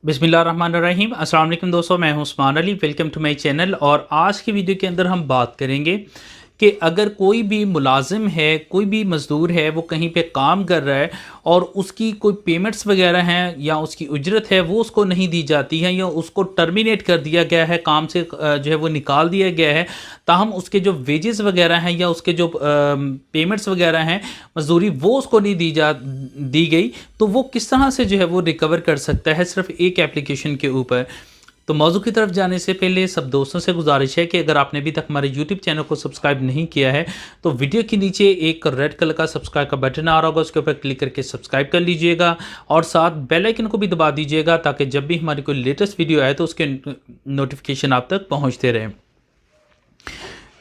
बिस्मिल्लाहिर्रहमानिर्रहीम। अस्सलाम वालेकुम दोस्तों, मैं हूं Usman Ali. Welcome to my channel. और आज की वीडियो के अंदर हम बात करेंगे कि अगर कोई भी मुलाजिम है, कोई भी मज़दूर है, वो कहीं पे काम कर रहा है और उसकी कोई पेमेंट्स वगैरह हैं या उसकी उजरत है वो उसको नहीं दी जाती है या उसको टर्मिनेट कर दिया गया है, काम से जो है वो निकाल दिया गया है, ताहम उसके जो वेजेस वगैरह हैं या उसके जो पेमेंट्स वगैरह हैं मजदूरी वो उसको नहीं दी गई, तो वो किस तरह से जो है वो रिकवर कर सकता है सिर्फ एक एप्लीकेशन के ऊपर। तो मौजू की तरफ जाने से पहले सब दोस्तों से गुजारिश है कि अगर आपने अभी तक हमारे यूट्यूब चैनल को सब्सक्राइब नहीं किया है तो वीडियो के नीचे एक रेड कलर का सब्सक्राइब का बटन आ रहा होगा, उसके ऊपर क्लिक करके सब्सक्राइब कर लीजिएगा और साथ बेल आइकन को भी दबा दीजिएगा ताकि जब भी हमारी कोई लेटेस्ट वीडियो आए तो उसके नोटिफिकेशन आप तक पहुँचते रहें।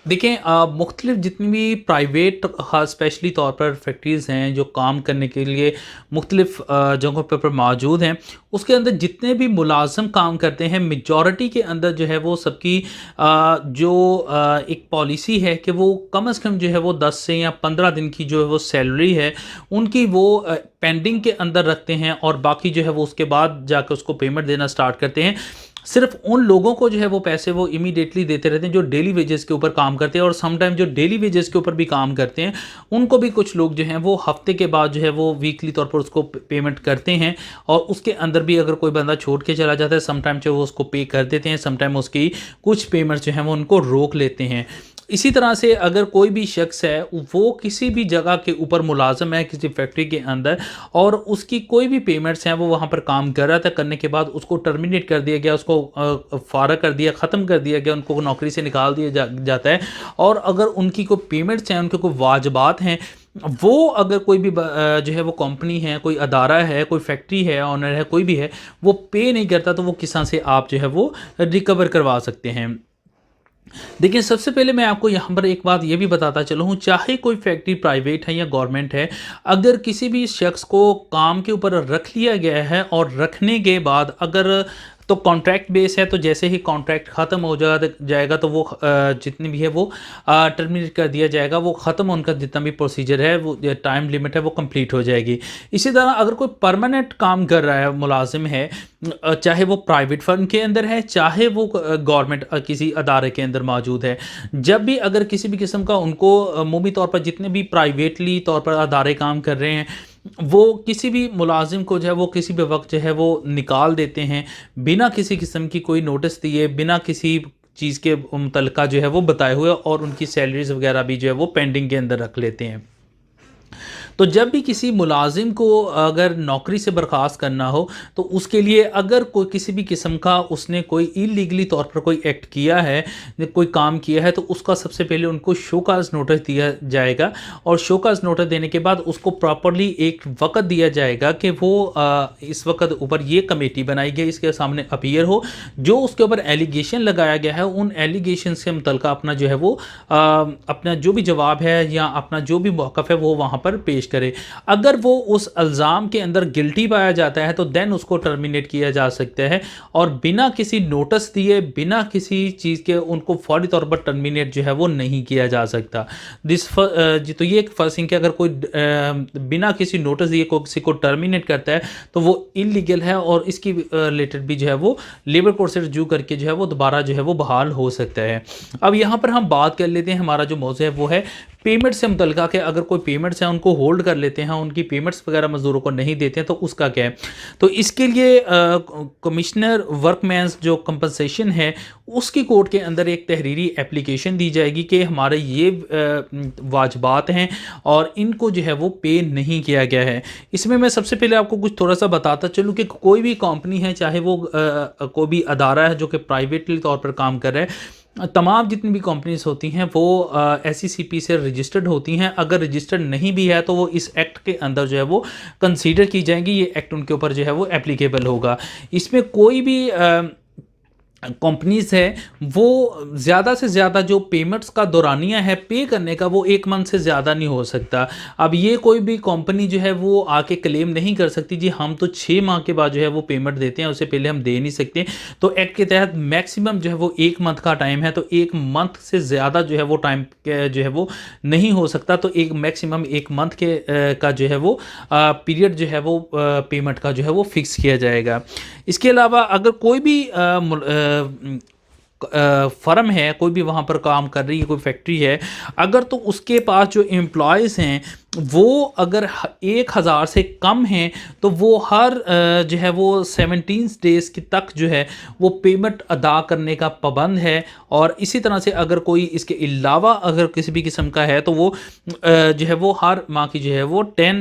देखें, मुख्तलिफ जितनी भी प्राइवेट ख़ास स्पेशली तौर पर फैक्ट्रीज़ हैं जो काम करने के लिए मुख्तलिफ जगहों पर मौजूद हैं, उसके अंदर जितने भी मुलाजम काम करते हैं मेजॉरिटी के अंदर जो है वो सबकी एक पॉलिसी है कि वो कम से कम जो है वो 10 से या 15 दिन की जो है वो सैलरी है उनकी वो पेंडिंग के अंदर रखते हैं और बाकी जो है वो उसके बाद जाकर उसको पेमेंट देना स्टार्ट करते हैं। सिर्फ उन लोगों को जो है वो पैसे वो इमीडिएटली देते रहते हैं जो डेली वेजेस के ऊपर काम करते हैं, और समटाइम जो डेली वेजेस के ऊपर भी काम करते हैं उनको भी कुछ लोग जो हैं वो हफ्ते के बाद जो है वो वीकली तौर पर उसको पेमेंट करते हैं, और उसके अंदर भी अगर कोई बंदा छोड़ के चला जाता है समटाइम जो वो उसको पे कर देते हैं, समटाइम उसकी कुछ पेमेंट्स जो हैं वो उनको रोक लेते हैं। इसी तरह से अगर कोई भी शख्स है वो किसी भी जगह के ऊपर मुलाजम है किसी फैक्ट्री के अंदर और उसकी कोई भी पेमेंट्स हैं वो वहाँ पर काम कर रहा था, करने के बाद उसको टर्मिनेट कर दिया गया, उसको फारग कर दिया, ख़त्म कर दिया गया, उनको नौकरी से निकाल दिया जाता है, और अगर उनकी कोई पेमेंट्स हैं, उनके कोई वाजबात हैं, वो अगर कोई भी जो है वो कंपनी है, कोई अदारा है, कोई फैक्ट्री है, ऑनर है, कोई भी है, वो पे नहीं करता तो वो किस तरह से आप जो है वो रिकवर करवा सकते हैं। देखिए, सबसे पहले मैं आपको यहाँ पर एक बात ये भी बताता चलूँ हूँ, चाहे कोई फैक्ट्री प्राइवेट है या गवर्नमेंट है, अगर किसी भी शख्स को काम के ऊपर रख लिया गया है और रखने के बाद अगर तो कॉन्ट्रैक्ट बेस है, तो जैसे ही कॉन्ट्रैक्ट ख़त्म हो जाएगा तो वो जितनी भी है वो टर्मिनेट कर दिया जाएगा, वो ख़त्म उनका जितना भी प्रोसीजर है, वो टाइम लिमिट है वो कंप्लीट हो जाएगी। इसी तरह अगर कोई परमानेंट काम कर रहा है, मुलाजिम है, चाहे वो प्राइवेट फर्म के अंदर है, चाहे वो गवर्नमेंट किसी अदारे के अंदर मौजूद है, जब भी अगर किसी भी किस्म का उनको अमूमी तौर पर जितने भी प्राइवेटली तौर पर अदारे काम कर रहे हैं वो किसी भी मुलाजिम को जो है वो किसी भी वक्त जो है वो निकाल देते हैं बिना किसी किस्म की कोई नोटिस दिए, बिना किसी चीज़ के मुतल्लिका जो है वो बताए हुए, और उनकी सैलरीज वगैरह भी जो है वो पेंडिंग के अंदर रख लेते हैं। तो जब भी किसी मुलाजिम को अगर नौकरी से बर्खास्त करना हो तो उसके लिए अगर कोई किसी भी किस्म का उसने कोई इलीगली तौर पर कोई एक्ट किया है, कोई काम किया है, तो उसका सबसे पहले उनको शोकाज नोटिस दिया जाएगा, और शोकाज नोटिस देने के बाद उसको प्रॉपरली एक वक़्त दिया जाएगा कि वो इस वक्त ऊपर ये कमेटी बनाई गई, इसके सामने अपीयर हो, जो उसके ऊपर एलिगेशन लगाया गया है उन एलिगेशन से मुतल्लिका अपना जो है वो अपना जो भी जवाब है या अपना जो भी मौक़िफ़ है वो वहाँ पर पेश करे। अगर वो उस इल्ज़ाम के अंदर गिल्टी पाया जाता है तो देन उसको टर्मिनेट किया जा सकता है, और बिना किसी नोटिस दिए, बिना किसी चीज़ के उनको फौरी तौर पर टर्मिनेट जो है वो नहीं किया जा सकता। तो ये एक फर्स्ट थिंग कि अगर कोई बिना किसी नोटिस दिए किसी को टर्मिनेट करता है तो वो इलीगल है, और इसकी रिलेटेड भी जो है वो लेबर कोर्ट से रजू करके जो है वो दोबारा जो है वो बहाल हो सकता है। अब यहाँ पर हम बात कर लेते हैं, हमारा जो मौज़ू है वो है पेमेंट से मुतल्लिका के अगर कोई पेमेंट्स हैं उनको होल्ड कर लेते हैं, उनकी पेमेंट्स वगैरह मज़दूरों को नहीं देते हैं तो उसका क्या है। तो इसके लिए कमिश्नर वर्कमैन्स जो कंपनसेशन है उसकी कोर्ट के अंदर एक तहरीरी एप्लीकेशन दी जाएगी कि हमारे ये वाजबात हैं और इनको जो है वो पे नहीं किया गया है। इसमें मैं सबसे पहले आपको कुछ थोड़ा सा बताता चलूँ कि कोई भी कंपनी है, चाहे वो कोई भी अदारा है जो कि प्राइवेटली तौर पर काम कर रहा है, तमाम जितनी भी कंपनीज होती हैं वो SECP से रजिस्टर्ड होती हैं। अगर रजिस्टर्ड नहीं भी है तो वो इस एक्ट के अंदर जो है वो कंसीडर की जाएंगी, ये एक्ट उनके ऊपर जो है वो एप्लीकेबल होगा। इसमें कोई भी कंपनीज़ है वो ज़्यादा से ज़्यादा जो पेमेंट्स का दौरानिया है पे करने का वो 1 मंथ से ज़्यादा नहीं हो सकता। अब ये कोई भी कंपनी जो है वो आके क्लेम नहीं कर सकती जी हम तो 6 माह के बाद जो है वो पेमेंट देते हैं, उससे पहले हम दे नहीं सकते। तो एक्ट के तहत मैक्सिमम जो है वो 1 मंथ का टाइम है, तो 1 मंथ से ज़्यादा जो है वो टाइम जो है वो नहीं हो सकता। तो एक मैक्सिमम 1 मंथ के का जो है वो पीरियड जो है वो पेमेंट का जो है वो फिक्स किया जाएगा। इसके अलावा अगर कोई भी फर्म है, कोई भी वहाँ पर काम कर रही है, कोई फैक्ट्री है, अगर तो उसके पास जो एम्प्लॉयज़ हैं वो अगर 1000 से कम हैं तो वो हर जो है वो 17 डेज़ की तक जो है वो पेमेंट अदा करने का पाबंद है। और इसी तरह से अगर कोई इसके अलावा अगर किसी भी किस्म का है तो वो जो है वो हर माह की जो है वो 10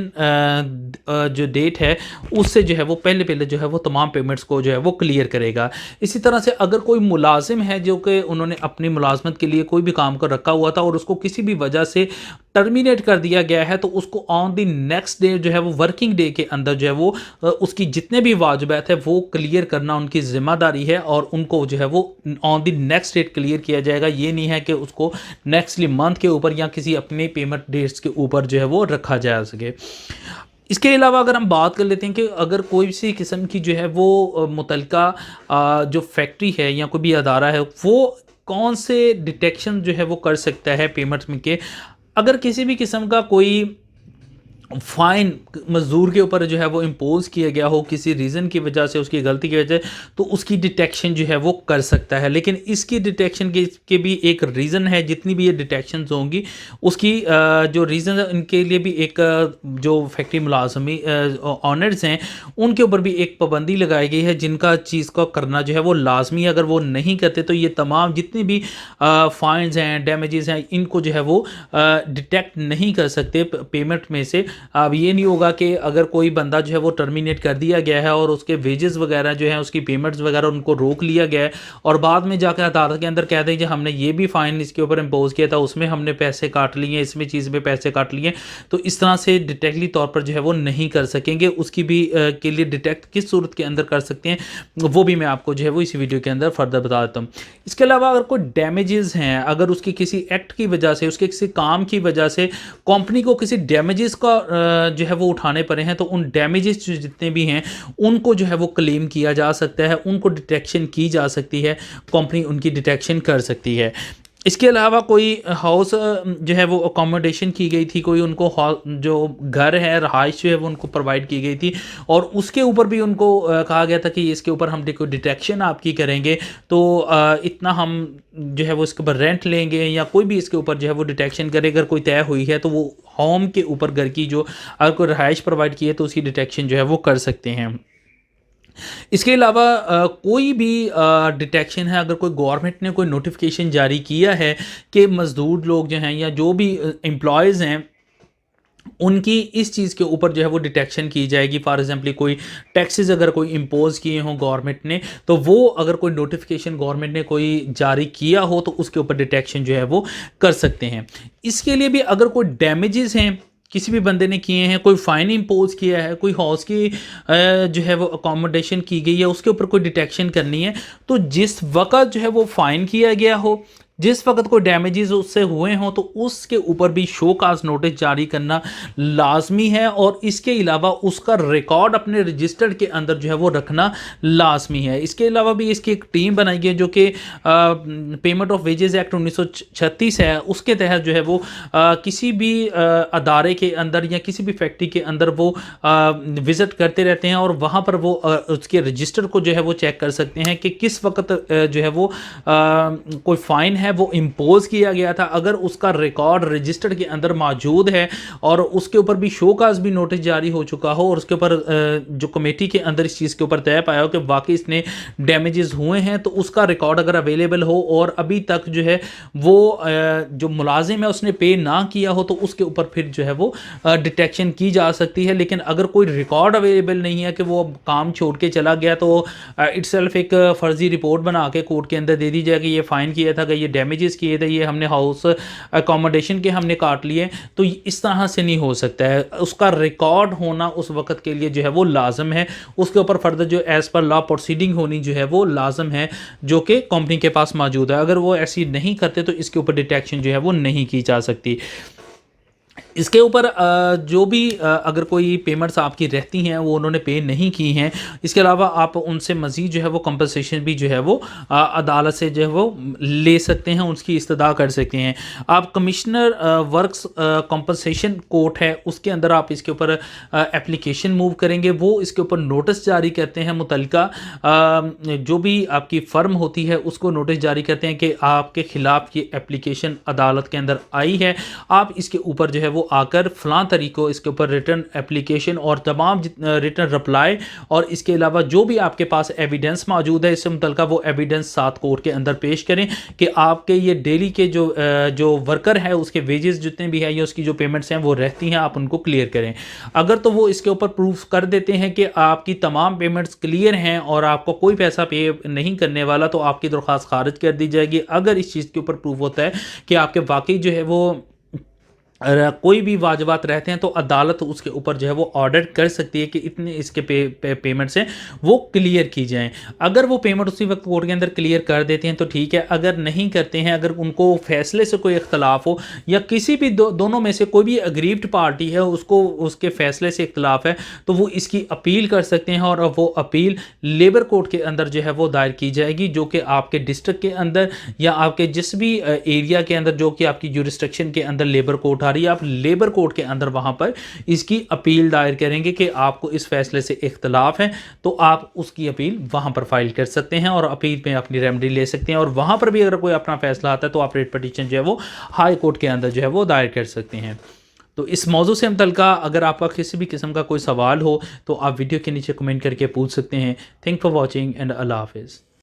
जो डेट है उससे जो है वो पहले पहले जो है वो तमाम पेमेंट्स को जो है वो क्लियर करेगा। इसी तरह से अगर कोई मुलाजिम है जो कि उन्होंने अपनी मुलाजमत के लिए कोई भी काम कर रखा हुआ था और उसको किसी भी वजह से टर्मिनेट कर दिया गया है, तो उसको ऑन द नेक्स्ट डे जो है वो वर्किंग डे के अंदर जो है वो उसकी जितने भी वाजिबात है वो क्लियर करना उनकी ज़िम्मेदारी है और उनको जो है वो on the next date clear किया जाएगा। ये नहीं है कि उसको नेक्स्टली मंथ के ऊपर या किसी अपने पेमेंट डेट्स के ऊपर जो है वो रखा जा सके। इसके अलावा अगर हम बात कर लेते हैं कि अगर कोई सी किस्म की जो है वो मुतलका जो फैक्ट्री है या कोई भी अदारा है वो कौन से डिटेक्शन जो है वो कर सकता है पेमेंट्स में के, अगर किसी भी किस्म का कोई फ़ाइन मज़दूर के ऊपर जो है वो इम्पोज़ किया गया हो किसी रीज़न की वजह से, उसकी गलती की वजह से, तो उसकी डिटेक्शन जो है वो कर सकता है। लेकिन इसकी डिटेक्शन के भी एक रीज़न है, जितनी भी ये डिटेक्शंस होंगी उसकी जो रीज़न है इनके लिए भी एक जो फैक्ट्री मुलाजमी ऑनर्स हैं उनके ऊपर भी एक पाबंदी लगाई गई है जिनका चीज़ का करना जो है वो लाजमी, अगर वो नहीं करते तो ये तमाम जितनी भी फ़ाइन्स हैं, डैमेजेस हैं, इनको जो है वो डिटेक्ट नहीं कर सकते पेमेंट में से। अब ये नहीं होगा कि अगर कोई बंदा जो है वो टर्मिनेट कर दिया गया है और उसके वेजेस वगैरह जो है उसकी पेमेंट्स वगैरह उनको रोक लिया गया है और बाद में जाकर अदालत के अंदर कह दें कि हमने ये भी फ़ाइन इसके ऊपर इम्पोज किया था, उसमें हमने पैसे काट लिए, इसमें चीज़ में पैसे काट लिए, तो इस तरह से डिटेक्टली तौर पर जो है वो नहीं कर सकेंगे। उसकी भी के लिए डिटेक्ट किस सूरत के अंदर कर सकते हैं वो भी मैं आपको जो है वो इस वीडियो के अंदर फर्दर बता देता हूँ। इसके अलावा अगर कोई डैमेजेस हैं, अगर उसकी किसी एक्ट की वजह से, उसके किसी काम की वजह से कंपनी को किसी डैमेजेस का जो है वो उठाने पड़े हैं, तो उन डैमेजेस जितने भी हैं उनको जो है वो क्लेम किया जा सकता है, उनको डिटेक्शन की जा सकती है, कंपनी उनकी डिटेक्शन कर सकती है। इसके अलावा कोई हाउस जो है वो अकोमोडेशन की गई थी, कोई उनको जो घर है, रहाइश जो है वो उनको प्रोवाइड की गई थी और उसके ऊपर भी उनको कहा गया था कि इसके ऊपर हम देखो डिटेक्शन आपकी करेंगे, तो इतना हम जो है वो इसके ऊपर रेंट लेंगे या कोई भी इसके ऊपर जो है वो डिटेक्शन करे। अगर कोई तय हुई है तो वो होम के ऊपर, घर की जो अगर कोई रहाइश प्रोवाइड की है तो उसकी डिटेक्शन जो है वो कर सकते हैं। इसके अलावा कोई भी डिटेक्शन है, अगर कोई गवर्नमेंट ने कोई नोटिफिकेशन जारी किया है कि मज़दूर लोग जो हैं या जो भी एम्प्लॉयज़ हैं उनकी इस चीज़ के ऊपर जो है वो डिटेक्शन की जाएगी। फॉर एग्जांपल कोई टैक्सेस अगर कोई इम्पोज किए हों गवर्नमेंट ने, तो वो अगर कोई नोटिफिकेशन गवर्नमेंट ने कोई जारी किया हो तो उसके ऊपर डिटेक्शन जो है वो कर सकते हैं। इसके लिए भी अगर कोई डैमेजेस हैं किसी भी बंदे ने किए हैं, कोई फ़ाइन इम्पोज किया है, कोई हाउस की जो है वो अकोमोडेशन की गई है, उसके ऊपर कोई डिटेक्शन करनी है, तो जिस वक्त जो है वो फ़ाइन किया गया हो, जिस वक्त कोई डैमेजेस उससे हुए हों, तो उसके ऊपर भी शो काज नोटिस जारी करना लाजमी है और इसके अलावा उसका रिकॉर्ड अपने रजिस्टर्ड के अंदर जो है वो रखना लाजमी है। इसके अलावा भी इसकी एक टीम बनाई गई है जो कि पेमेंट ऑफ वेजेस एक्ट 1936 है, उसके तहत जो है वो किसी भी अदारे के अंदर या किसी भी फैक्ट्री के अंदर वो विज़िट करते रहते हैं और वहाँ पर वो उसके रजिस्टर को जो है वो चेक कर सकते हैं कि किस वक्त जो है वो कोई फ़ाइन है वो इम्पोज किया गया था। अगर उसका रिकॉर्ड रजिस्टर्ड के अंदर मौजूद है और उसके ऊपर भी शो काज भी नोटिस जारी हो चुका हो और उसके ऊपर जो कमेटी के अंदर इस चीज़ के ऊपर तय पाया हो कि वाकई इसने डैमेजेस हुए हैं, तो उसका रिकॉर्ड अगर अवेलेबल हो और अभी तक जो है वो जो मुलाजिम है उसने पे ना किया हो, तो उसके ऊपर फिर जो है वो डिटेक्शन की जा सकती है। लेकिन अगर कोई रिकॉर्ड अवेलेबल नहीं है कि वो काम छोड़ के चला गया, तो इट्सेल्फ एक फर्जी रिपोर्ट बना के कोर्ट के अंदर दे दी जाएगी, ये फ़ाइन किया था कि ये डैमेजेस किए थे, ये हमने हाउस अकोमोडेशन के हमने काट लिए, तो इस तरह से नहीं हो सकता है। उसका रिकॉर्ड होना उस वक्त के लिए जो है वो लाजम है, उसके ऊपर फर्दर जो एज़ पर लॉ प्रोसीडिंग होनी जो है वो लाजम है, जो कि कंपनी के पास मौजूद है। अगर वो ऐसी नहीं करते तो इसके ऊपर डिटेक्शन जो है वो नहीं की जा सकती। इसके ऊपर जो भी अगर कोई पेमेंट्स आपकी रहती हैं वो उन्होंने पे नहीं की हैं, इसके अलावा आप उनसे मज़ीद जो है वो कंपनसेशन भी जो है वो अदालत से जो है वो ले सकते हैं, उसकी इस्तदा कर सकते हैं। आप कमिश्नर वर्क्स कंपनसेशन कोर्ट है उसके अंदर आप इसके ऊपर एप्लीकेशन मूव करेंगे, वो इसके ऊपर नोटिस जारी करते हैं, मुतल्लिका जो भी आपकी फ़र्म होती है उसको नोटिस जारी करते हैं कि आपके ख़िलाफ़ ये एप्लीकेशन अदालत के अंदर आई है, आप इसके ऊपर जो है वो आकर फ़लाँ तरीक़ों इसके ऊपर रिटर्न एप्लीकेशन और तमाम रिटर्न रिप्लाई और इसके अलावा जो भी आपके पास एविडेंस मौजूद है इससे मुतल्लिका वो एविडेंस साथ कोर्ट के अंदर पेश करें कि आपके ये डेली के जो वर्कर है उसके वेजेस जितने भी हैं या उसकी जो पेमेंट्स हैं वो रहती हैं, आप उनको क्लियर करें। अगर तो वो इसके ऊपर प्रूफ कर देते हैं कि आपकी तमाम पेमेंट्स क्लियर हैं और आपको कोई पैसा पे नहीं करने वाला, तो आपकी दरख्वास्त खारिज कर दी जाएगी। अगर इस चीज़ के ऊपर प्रूफ होता है कि आपके वाकई जो है वो कोई भी वाजबात रहते हैं, तो अदालत उसके ऊपर जो है वो ऑर्डर कर सकती है कि इतने इसके पेमेंट्स हैं वो क्लियर की जाएं। अगर वो पेमेंट उसी वक्त कोर्ट के अंदर क्लियर कर देते हैं तो ठीक है, अगर नहीं करते हैं, अगर उनको फैसले से कोई इख्तलाफ हो या किसी भी दोनों में से कोई भी अग्रीव्ड पार्टी है उसको उसके फैसले से इख्तलाफ है, तो वो इसकी अपील कर सकते हैं और वो अपील लेबर कोर्ट के अंदर जो है वो दायर की जाएगी, जो कि आपके डिस्ट्रिक्ट के अंदर या आपके जिस भी एरिया के अंदर जो कि आपकी जुरिस्डिक्शन के अंदर लेबर कोर्ट आप लेबर कोर्ट के अंदर वहां पर इसकी अपील दायर करेंगे कि आपको इस फैसले से इख्तलाफ है, तो आप उसकी अपील वहां पर फाइल कर सकते हैं और अपील पे अपनी रेमेडी ले सकते हैं। और वहां पर भी अगर कोई अपना फैसला आता है तो आप रेट पटिशन जो है वो हाई कोर्ट के अंदर जो है वो दायर कर सकते हैं। तो इस मौजू से मुतल्लिका अगर आपका किसी भी किस्म का कोई सवाल हो तो आप वीडियो के नीचे कमेंट करके पूछ सकते हैं। थैंक फॉर वॉचिंग एंड अल्लाह हाफिज़।